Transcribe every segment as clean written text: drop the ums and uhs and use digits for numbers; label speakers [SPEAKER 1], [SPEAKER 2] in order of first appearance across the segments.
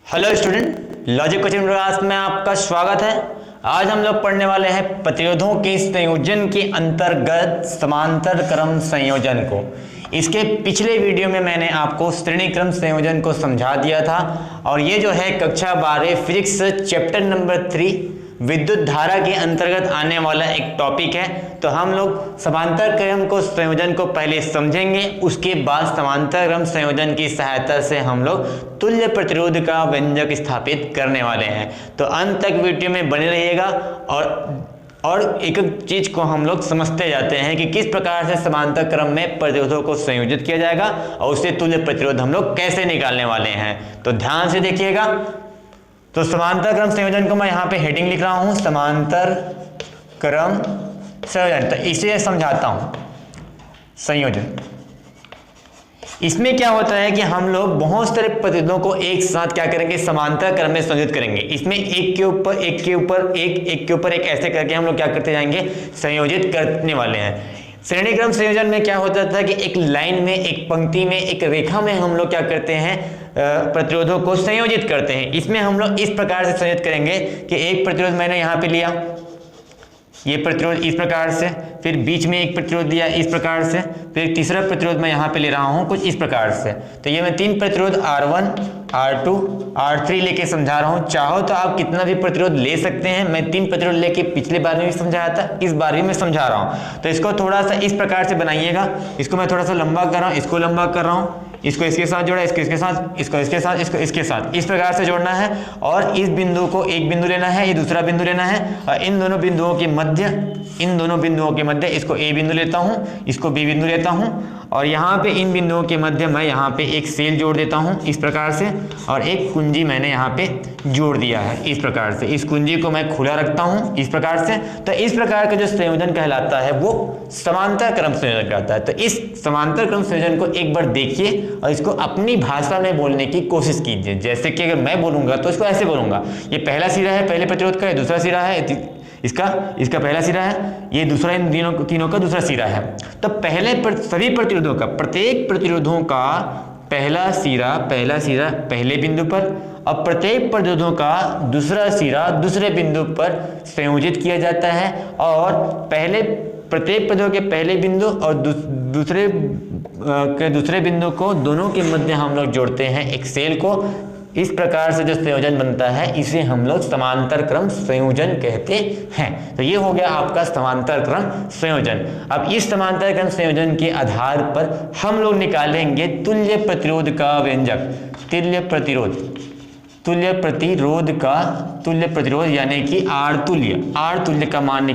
[SPEAKER 1] Hello student, logic coaching class में आपका स्वागत है। आज हम लोग पढ़ने वाले हैं प्रतिरोधों के संयोजन के अंतर्गत समांतर क्रम संयोजन को। इसके पिछले वीडियो में मैंने आपको श्रेणी क्रम संयोजन को समझा दिया था और ये जो है कक्षा 12 फिजिक्स चैप्टर नंबर 3 विद्युत धारा के अंतर्गत आने वाला एक टॉपिक है। तो हम लोग समांतर क्रम को संयोजन को पहले समझेंगे, उसके बाद समांतर क्रम संयोजन की सहायता से हम लोग तुल्य प्रतिरोध का व्यंजक स्थापित करने वाले हैं। तो अंत तक वीडियो में बने रहिएगा और एक एक चीज को हम लोग समझते जाते हैं कि किस प्रकार से समांतर क्रम में प्रतिरोधों को संयोजित किया जाएगा और उससे तुल्य प्रतिरोध हम लोग कैसे निकालने वाले हैं। तो ध्यान से देखिएगा। तो समांतर क्रम संयोजन को मैं यहाँ पे हेडिंग लिख रहा हूँ, समांतर क्रम संयोजन। तो इसे समझाता हूँ संयोजन। इसमें क्या होता है कि हम लोग बहुत सारे प्रतिरोधों को एक साथ क्या करेंगे, समांतर क्रम में संयोजित करेंगे। इसमें एक के ऊपर एक के ऊपर एक के ऊपर एक ऐसे करके हम लोग क्या करते जाएंगे, संयोजित करने वाले हैं। श्रेणी क्रम संयोजन में क्या होता था कि एक लाइन में, एक पंक्ति में, एक रेखा में हम लोग क्या करते हैं, प्रतिरोधों को संयोजित करते हैं। इसमें हम लोग इस प्रकार से संयोजित करेंगे कि एक प्रतिरोध मैंने यहाँ पे लिया, ये प्रतिरोध इस प्रकार से, फिर बीच में एक प्रतिरोध दिया इस प्रकार से, फिर तीसरा प्रतिरोध मैं यहाँ पे ले रहा हूँ कुछ इस प्रकार से। तो ये मैं 3 प्रतिरोध R1, R2, R3 लेके समझा रहा हूँ। चाहो तो आप कितना भी प्रतिरोध ले सकते हैं। मैं 3 प्रतिरोध लेके पिछले बार में भी समझाया था, इस बार भी मैं समझा रहा हूँ। तो इसको थोड़ा सा इस प्रकार से बनाइएगा। इसको मैं थोड़ा सा लंबा कर रहा हूँ, इसको लंबा कर रहा हूँ, इसको इसके साथ जोड़ा, इसको इसके साथ, इसको इसके साथ, इसको इसके साथ, इस प्रकार से जोड़ना है। और इस बिंदु को एक बिंदु लेना है, ये दूसरा बिंदु लेना है और इन दोनों बिंदुओं के मध्य इसको ए बिंदु लेता हूँ, इसको बी बिंदु लेता हूँ और यहाँ पे इन बिंदुओं के मध्य मैं यहाँ पे एक सेल जोड़ देता हूँ इस प्रकार से, और एक कुंजी मैंने यहाँ पे जोड़ दिया है इस प्रकार से। इस कुंजी को मैं खुला रखता हूँ इस प्रकार से। तो इस प्रकार का जो संयोजन कहलाता है वो समांतर क्रम संयोजन कहलाता है। तो इस समांतर क्रम संयोजन को एक बार देखिए और इसको अपनी भाषा में बोलने की कोशिश कीजिए। जैसे कि अगर मैं बोलूंगा तो इसको ऐसे बोलूंगा, ये पहला सिरा है पहले प्रतिरोध का, ये दूसरा सिरा है इसका पहला सिरा है, ये दूसरा, इन तीनों का दूसरा सिरा है। तो सभी प्रतिरोधों का, प्रत्येक प्रतिरोधों का पहला सिरा पहले बिंदु पर और प्रत्येक प्रतिरोधों का दूसरा सिरा दूसरे बिंदु पर संयोजित किया जाता है। और प्रत्येक प्रतिरोध के पहले बिंदु और दूसरे बिंदु को दोनों के मध्य हम लोग जोड़ते हैं एक सेल को। इस प्रकार से जो संयोजन बनता है इसे हम लोग समांतर क्रम संयोजन कहते हैं। तो ये हो गया आपका समांतर क्रम संयोजन। अब इस समांतर क्रम संयोजन के आधार पर हम लोग निकालेंगे तुल्य प्रतिरोध का व्यंजक। तुल्य प्रतिरोध यानी कि आर तुल्य का मान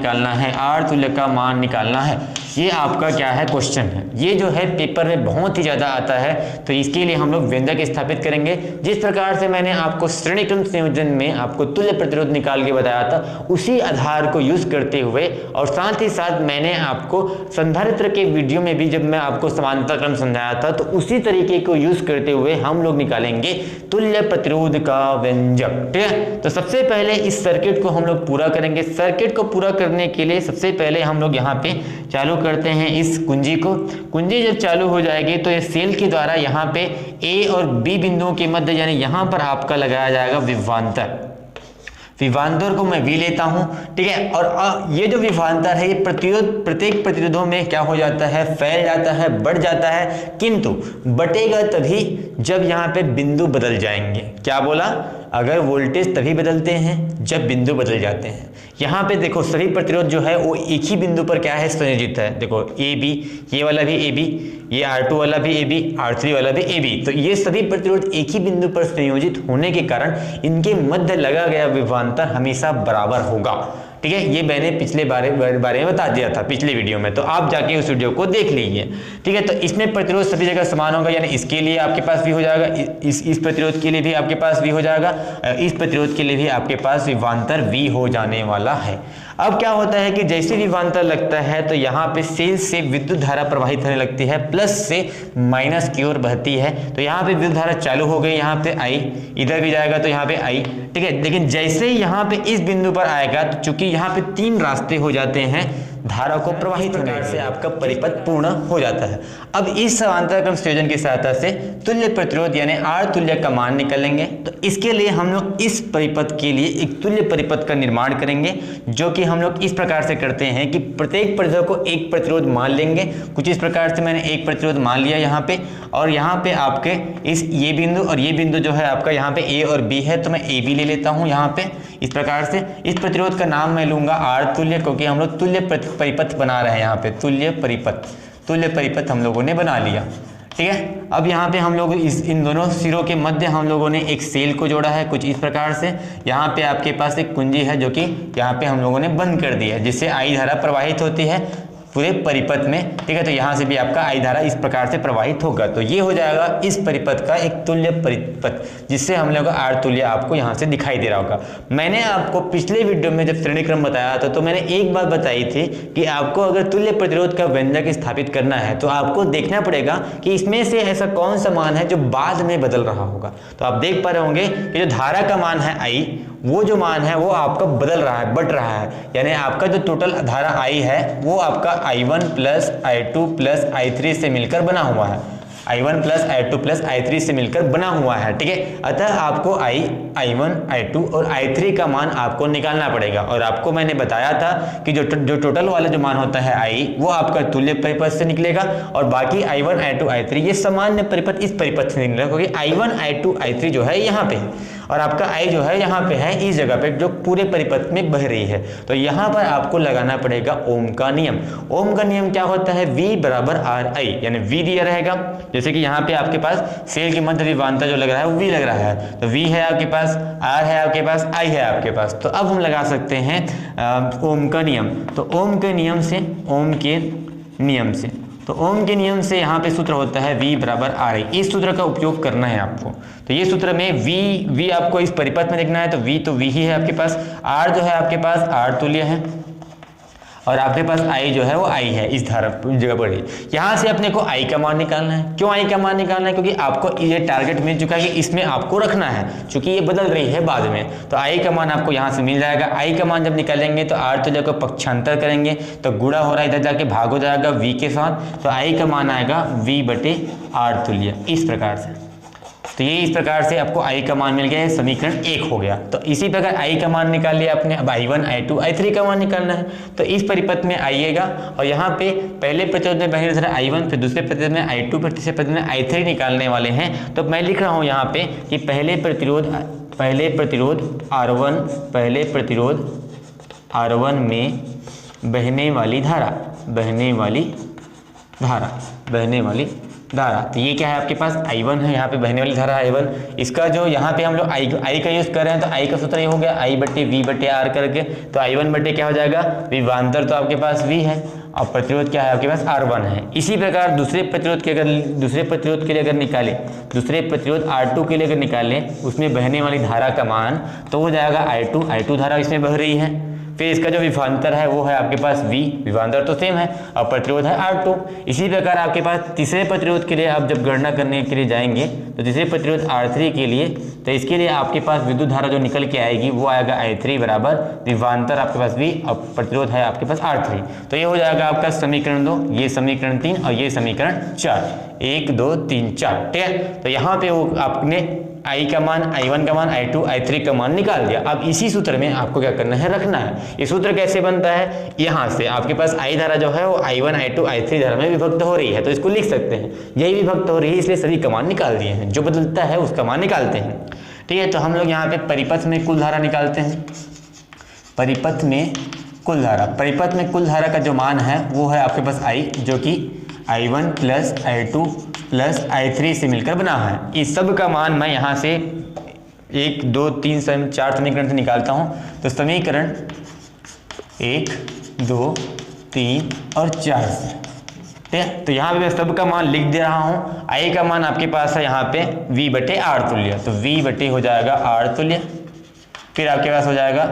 [SPEAKER 1] निकालना है। ये आपका क्या है, क्वेश्चन है। ये जो है पेपर में बहुत ही ज्यादा आता है। तो इसके लिए हम लोग व्यंजक स्थापित करेंगे। जिस प्रकार से मैंने आपको श्रेणी क्रम संयोजन में आपको तुल्य प्रतिरोध निकाल के बताया था, उसी आधार को यूज करते हुए और साथ ही साथ मैंने आपको संधारित्र के वीडियो में भी जब मैं आपको समांतर क्रम समझाया था, तो उसी तरीके को यूज करते हुए हम लोग निकालेंगे तुल्य प्रतिरोध का व्यंजक। ठीक है। तो सबसे पहले इस सर्किट को हम लोग पूरा करेंगे। सर्किट को पूरा करने के लिए सबसे पहले हम लोग यहाँ पे चालू करते हैं इस कुंजी को। कुंजी जब चालू हो जाएगी तो इस सेल के द्वारा यहाँ पे ए और बी बिंदुओं के मध्य यानी यहाँ पर आपका लगाया जाएगा विभवांतर को मैं V लेता हूं। ठीक है। और ये जो विभवांतर है ये प्रत्येक प्रतिरोधों में क्या हो जाता है, फैल जाता है, बढ़ जाता है, किंतु बटेगा तभी जब यहाँ पे बिंदु बदल जाएंगे। क्या बोला, अगर वोल्टेज तभी बदलते हैं जब बिंदु बदल जाते हैं। यहाँ पे देखो सभी प्रतिरोध जो है वो एक ही बिंदु पर क्या है, संयोजित है। देखो ए बी, ये वाला भी ए बी, ये R2 वाला भी ए बी, R3 वाला भी ए बी। तो ये सभी प्रतिरोध एक ही बिंदु पर संयोजित होने के कारण इनके मध्य लगा गया विभवांतर हमेशा बराबर होगा। ठीक है। ये मैंने पिछले बारे में बता दिया था पिछले वीडियो में, तो आप जाके उस वीडियो को देख लीजिए। ठीक है। तो इसमें प्रतिरोध सभी जगह समान होगा, यानी इसके लिए आपके पास भी हो जाएगा, इस प्रतिरोध के लिए भी आपके पास भी हो जाएगा, इस प्रतिरोध के लिए भी आपके पास विभवांतर V हो जाने वाला है। अब क्या होता है कि जैसे विभवांतर लगता है तो यहाँ पे सेल से विद्युत धारा प्रवाहित होने लगती है, प्लस से माइनस की ओर बहती है। तो यहाँ पे विद्युत धारा चालू हो गई, यहाँ पे आई, इधर भी जाएगा तो यहाँ पे आई। ठीक है। लेकिन जैसे ही यहाँ पे इस बिंदु पर आएगा, तो चूंकि यहाँ पे 3 रास्ते हो जाते हैं, धारा को प्रवाहित होने से आपका परिपथ पूर्ण हो जाता है। अब इस समांतर क्रम संयोजन की सहायता से तुल्य प्रतिरोध यानी R तुल्य का मान निकालेंगे। तो इसके लिए हम लोग इस परिपथ के लिए एक तुल्य परिपथ का निर्माण करेंगे, जो कि हम लोग इस प्रकार से करते हैं कि प्रत्येक प्रतिरोध को एक प्रतिरोध मान लेंगे। कुछ इस प्रकार से मैंने एक प्रतिरोध मान लिया यहाँ पे, और यहाँ पे आपके इस ये बिंदु और ये बिंदु जो है आपका यहाँ पे A और B है, तो मैं AB ले लेता हूँ यहाँ पे इस प्रकार से। इस प्रतिरोध का नाम मैं लूंगा R तुल्य, क्योंकि हम लोग तुल्य परिपथ बना रहे हैं। यहाँ पे तुल्य परिपथ हम लोगों ने बना लिया, ठीक है। अब यहाँ पे हम लोग इन दोनों सिरों के मध्य हम लोगों ने एक सेल को जोड़ा है कुछ इस प्रकार से। यहाँ पे आपके पास एक कुंजी है जो कि यहाँ पे हम लोगों ने बंद कर दी है, जिससे I धारा प्रवाहित होती है पूरे परिपथ में, ठीक है। तो यहाँ से भी आपका I धारा इस प्रकार से प्रवाहित होगा। तो ये हो जाएगा इस परिपथ का एक तुल्य परिपथ, जिससे हम लोग का R तुल्य आपको यहाँ से दिखाई दे रहा होगा। मैंने आपको पिछले वीडियो में जब श्रेणी क्रम बताया था तो मैंने एक बात बताई थी कि आपको अगर तुल्य प्रतिरोध का व्यंजक स्थापित करना है तो आपको देखना पड़ेगा कि इसमें से ऐसा कौन सा मान है जो बाद में बदल रहा होगा। तो आप देख पा रहे होंगे कि जो धारा का मान है I, वो जो मान है वो आपका बदल रहा है, बढ़ रहा है। यानी आपका जो टोटल धारा I है वो आपका I1 plus I2 plus I3 से मिलकर बना हुआ है। I1 plus I2 plus I3 से मिलकर बना हुआ है, ठीक है। अतः आपको I1, I2 और I3 का मान आपको निकालना पड़ेगा। और आपको मैंने बताया था कि जो टोटल वाला जो मान होता है I, वो आपका तुल्य परिपथ से निकलेगा, और बाकी I1, I2, I3 ये सामान्य परिपथ इस परिपथ से निकलेगा, क्योंकि I1, I2, I3 जो है यहाँ पे है और आपका I जो है यहाँ पे है इस जगह पे जो पूरे परिपथ में बह रही है। तो यहाँ पर आपको लगाना पड़ेगा ओम का नियम। ओम का नियम क्या होता है? V बराबर RI, यानी V दिया रहेगा। जैसे कि यहाँ पे आपके पास सेल के मध्य विभवांतर जो लग रहा है वो V लग रहा है, तो V है आपके पास, R है आपके पास, I है आपके पास। तो अब हम लगा सकते हैं ओम का नियम। तो ओम के नियम से तो ओम के नियम से यहाँ पे सूत्र होता है V बराबर RI। इस सूत्र का उपयोग करना है आपको। तो ये सूत्र में V आपको इस परिपथ में देखना है, तो V ही है आपके पास। R जो है आपके पास R तुल्य है, और आपके पास I जो है वो I है इस धारा जगह पर ही। यहाँ से अपने को I का मान निकालना है। क्यों I का मान निकालना है? क्योंकि आपको ये टारगेट मिल चुका है कि इसमें आपको रखना है, क्योंकि ये बदल रही है बाद में। तो I का मान आपको यहाँ से मिल जाएगा। I का मान जब निकालेंगे तो R तुल्य को पक्षांतर करेंगे तो गुणा हो रहा है, इधर जाके भाग हो जाएगा V के साथ। तो I का मान आएगा V बटे R तुल्य, इस प्रकार से। तो ये इस प्रकार से आपको I का मान मिल गया है, समीकरण 1 हो गया। तो इसी प्रकार I का मान निकाल लिया आपने। अब I1, I2, I3 का मान निकालना है। तो इस परिपथ में आइएगा और यहाँ पे पहले प्रतिरोध में बहने धारा I1, फिर दूसरे प्रतिरोध में I2, फिर तीसरे प्रतिरोध में I3 निकालने वाले हैं। तो मैं लिख रहा हूँ यहाँ पे कि पहले प्रतिरोध R1 में बहने वाली धारा, तो ये क्या है आपके पास I1 है, यहाँ पे बहने वाली धारा I1। इसका जो यहाँ पे हम लोग I का यूज कर रहे हैं, तो I का सूत्र ये हो गया I बटे V बटे R करके। तो I1 बटे क्या हो जाएगा, विभवांतर तो आपके पास V है और प्रतिरोध क्या है आपके पास R1 है। इसी प्रकार दूसरे प्रतिरोध के लिए अगर निकालें, दूसरे प्रतिरोध R2 के लिए अगर निकालें, उसमें बहने वाली धारा का मान तो हो जाएगा I2 धारा इसमें बह रही है। फिर इसका जो विभवांतर है वो है आपके पास V, विभवांतर तो सेम है, और प्रतिरोध है R2। इसी प्रकार आपके पास तीसरे प्रतिरोध के लिए आप जब गणना करने के लिए जाएंगे तो तीसरे प्रतिरोध R3 के लिए, तो इसके लिए आपके पास विद्युत धारा जो निकल के आएगी वो आएगा I3 बराबर विभवांतर आपके पास V और प्रतिरोध है आपके पास R3। तो ये हो जाएगा आपका समीकरण 2, ये समीकरण 3 और ये समीकरण 4, 1 2 3 4, ठीक है। तो यहाँ पे वो आपने I का मान, I1 का मान, I2, I3 का मान निकाल दिया। अब इसी सूत्र में आपको क्या करना है, रखना है। ये सूत्र कैसे बनता है, यहाँ से आपके पास I धारा जो है वो I1, I2, I3 धारा में विभक्त हो रही है, तो इसको लिख सकते हैं यही विभक्त हो रही है, इसलिए सभी का मान निकाल दिए हैं। जो बदलता है उसका मान निकालते हैं, ठीक है। तो हम लोग यहाँ पे परिपथ में कुल धारा निकालते हैं। परिपथ में कुल धारा का जो मान है वो है आपके पास I, जो कि I1 plus I2 plus I3 से मिलकर बना है। इस सब का मान मैं यहाँ से 1 2 3 4 समीकरण से निकालता हूँ। तो समीकरण 1 2 3 और 4 से, ठीक है। तो यहाँ पे मैं सब का मान लिख दे रहा हूँ। I का मान आपके पास है यहाँ पे V बटे R तुल्य, तो V बटे हो जाएगा R तुल्य। फिर आपके पास हो जाएगा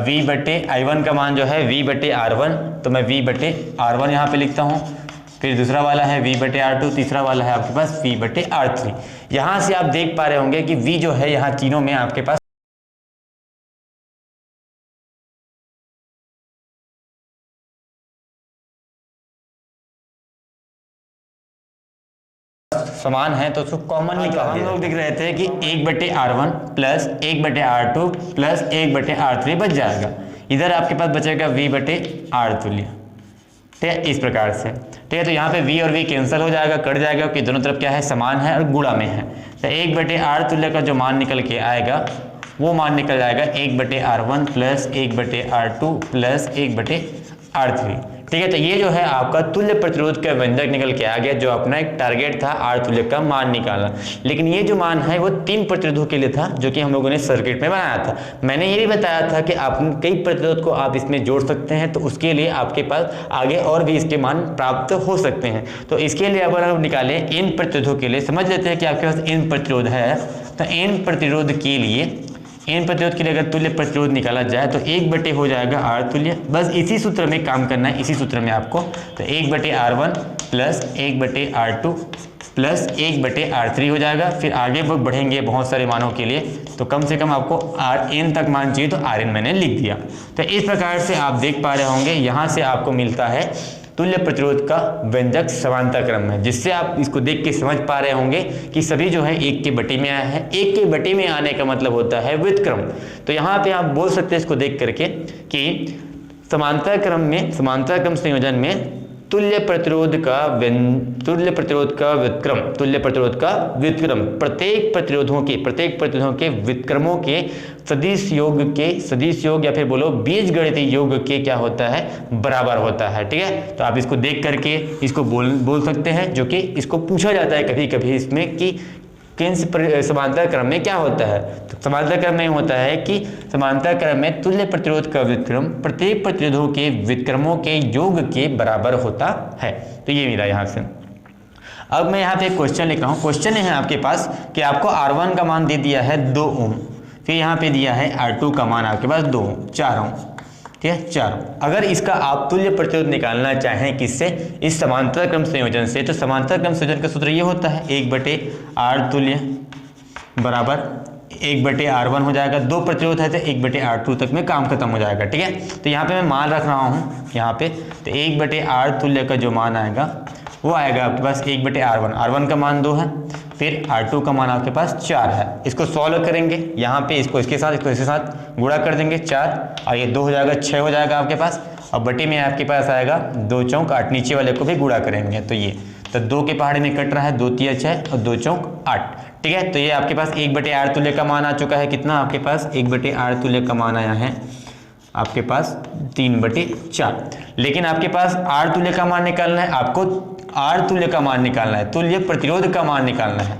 [SPEAKER 1] V बटे I1 का मान जो है V बटे R1, तो मैं V बटे R1 यहाँ पे लिखता हूँ। फिर दूसरा वाला है V बटे R2, तीसरा वाला है आपके पास V बटे R3। यहाँ से आप देख पा रहे होंगे कि V जो है यहाँ तीनों में आपके पास समान है तो उसको कॉमन निकाल। हम लोग देख रहे थे कि 1/R1 plus 1/R2 plus 1/R3 बच जाएगा। इधर आपके पास बचेगा V/R तुल्य, ठीक है, इस प्रकार से। ठीक है, तो यहाँ पे V और V कैंसिल हो जाएगा, कट जाएगा, क्योंकि दोनों तरफ क्या है, समान है और गुणा में है। तो 1/R तुल्य का जो मान निकल के आएगा वो मान निकल जाएगा 1/R1 plus 1/R2 plus 1/R3। ठीक है, तो ये जो है आपका तुल्य प्रतिरोध का व्यंजक निकल के आ गया, जो अपना एक टारगेट था R तुल्य का मान निकालना। लेकिन ये जो मान है वो 3 प्रतिरोधों के लिए था, जो कि हम लोगों ने सर्किट में बनाया था। मैंने ये भी बताया था कि आप कई प्रतिरोध को आप इसमें जोड़ सकते हैं, तो उसके लिए आपके पास आगे और भी इसके मान प्राप्त हो सकते हैं। तो इसके लिए अगर हम निकालें इन प्रतिरोधों के लिए, समझ लेते हैं कि आपके पास इन प्रतिरोध है, तो इन प्रतिरोध के लिए अगर तुल्य प्रतिरोध निकाला जाए तो 1 हो जाएगा R तुल्य। बस इसी सूत्र में काम करना है, इसी सूत्र में आपको। तो 1/R1 plus 1/R2 plus 1/R3 हो जाएगा। फिर आगे बढ़ेंगे बहुत सारे मानों के लिए, तो कम से कम आपको Rn तक मान चाहिए, तो Rn मैंने लिख दिया। तो इस प्रकार से आप देख पा रहे होंगे, यहाँ से आपको मिलता है तुल्य प्रतिरोध का व्यंजक समांतर क्रम में, जिससे आप इसको देख के समझ पा रहे होंगे कि सभी जो है 1 के बटे में आया है। 1 के बटे में आने का मतलब होता है व्युत्क्रम। तो यहाँ पे आप बोल सकते हैं इसको देख करके कि समांतर क्रम संयोजन में तुल्य प्रतिरोध का व्युत्क्रम प्रत्येक प्रतिरोधों के व्युत्क्रमों के सदिश योग या फिर बोलो बीजगणितीय योग के क्या होता है, बराबर होता है। ठीक है, तो आप इसको देख करके इसको बोल सकते हैं, जो कि इसको पूछा जाता है कभी कभी इसमें कि समांतर क्रम में क्या होता है। तो समांतर क्रम में होता है कि समांतर क्रम में तुल्य प्रतिरोध का व्युत्क्रम प्रत्येक प्रतिरोधों के व्युत्क्रमों के योग के बराबर होता है। तो ये मिला यहाँ से। अब मैं यहाँ पे एक क्वेश्चन लिख रहा हूँ। क्वेश्चन है आपके पास कि आपको R1 का मान दे दिया है 2 ओम, फिर यहाँ पे दिया है R2 का मान आपके पास 2 ओम, 4 ओम। ठीक है, 4 ओम। अगर इसका आप तुल्य प्रतिरोध निकालना चाहें किससे, इस समांतर क्रम संयोजन से, तो समांतर क्रम संयोजन का सूत्र ये होता है 1/R तुल्य बराबर 1/R1 हो जाएगा। 2 प्रतिरोध है तो 1/R2 तक में काम खत्म हो जाएगा। ठीक है, तो यहाँ पे मैं मान रख रहा हूँ यहाँ पे, तो 1/R तुल्य का जो मान आएगा वो आएगा आपके पास 1/R1। R1 का मान 2 है, फिर R2 का मान आपके पास 4 है। इसको सॉल्व करेंगे, यहाँ पे इसको इसके साथ गुणा कर देंगे 4, और ये 2 हो जाएगा, 6 हो जाएगा आपके पास। और बटे में आपके पास आएगा 2 चौक 8, नीचे वाले को भी गुणा करेंगे तो ये, तो 2 के पहाड़े में कट रहा है, 2 3 6 और 2 चौक 8। ठीक है, तो ये आपके पास 1/R तुल्य का मान आ चुका है। कितना आपके पास 1/R तुल्य का मान आया है आपके पास 3/4। लेकिन आपके पास R तुल्य का मान निकालना है, आपको R तुल्य का मान निकालना है, तुल्य प्रतिरोध का मान निकालना है।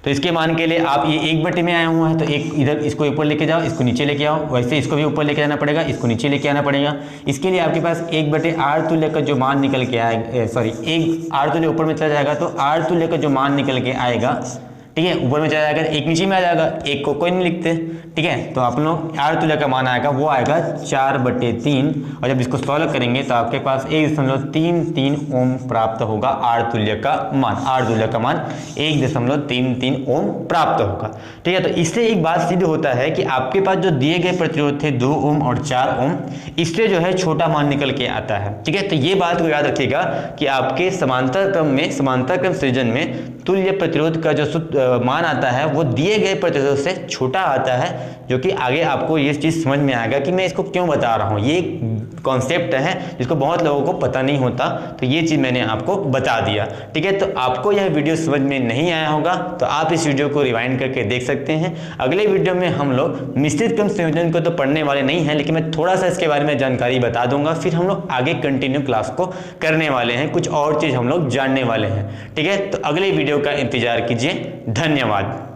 [SPEAKER 1] तो इसके मान के लिए आप ये 1 में आए हुए हैं, तो एक इधर इसको ऊपर लेके जाओ, इसको नीचे लेके आओ, वैसे इसको भी ऊपर लेके जाना पड़ेगा, इसको नीचे लेके आना पड़ेगा। इसके लिए आपके पास 1/R तुल्य का जो मान निकल के आएगा, सॉरी 1 R तुल्य ऊपर में चला जाएगा, तो R तुल्य का जो मान निकल के आएगा, ठीक है, ऊपर में चला जाएगा, 1 नीचे में आ जाएगा, 1 को कोई नहीं लिखते। ठीक है, तो आप लोग R तुल्य का मान आएगा, वो आएगा 4/3, और जब इसको सॉल्व करेंगे तो आपके पास 1.33 ओम प्राप्त होगा। R तुल्य का मान 1.33 ओम प्राप्त होगा। ठीक है, तो इससे एक बात सिद्ध होता है कि आपके पास जो दिए गए प्रतिरोध थे 2 ओम और 4 ओम, इससे जो है छोटा मान निकल के आता है। ठीक है, तो ये बात को याद रखिएगा कि आपके समांतर क्रम संयोजन में तुल्य प्रतिरोध का जो मान आता है वो दिए गए प्रतिरोध से छोटा आता है, जो कि आगे आपको ये चीज़ समझ में आएगा कि मैं इसको क्यों बता रहा हूँ। ये कॉन्सेप्ट है जिसको बहुत लोगों को पता नहीं होता, तो ये चीज़ मैंने आपको बता दिया। ठीक है, तो आपको यह वीडियो समझ में नहीं आया होगा तो आप इस वीडियो को रिवाइंड करके देख सकते हैं। अगले वीडियो में हम लोग मिश्रित क्रम संयोजन को तो पढ़ने वाले नहीं हैं, लेकिन मैं थोड़ा सा इसके बारे में जानकारी बता दूंगा, फिर हम लोग आगे कंटिन्यू क्लास को करने वाले हैं, कुछ और चीज़ हम लोग जानने वाले हैं। ठीक है, तो अगले वीडियो का इंतजार कीजिए। धन्यवाद।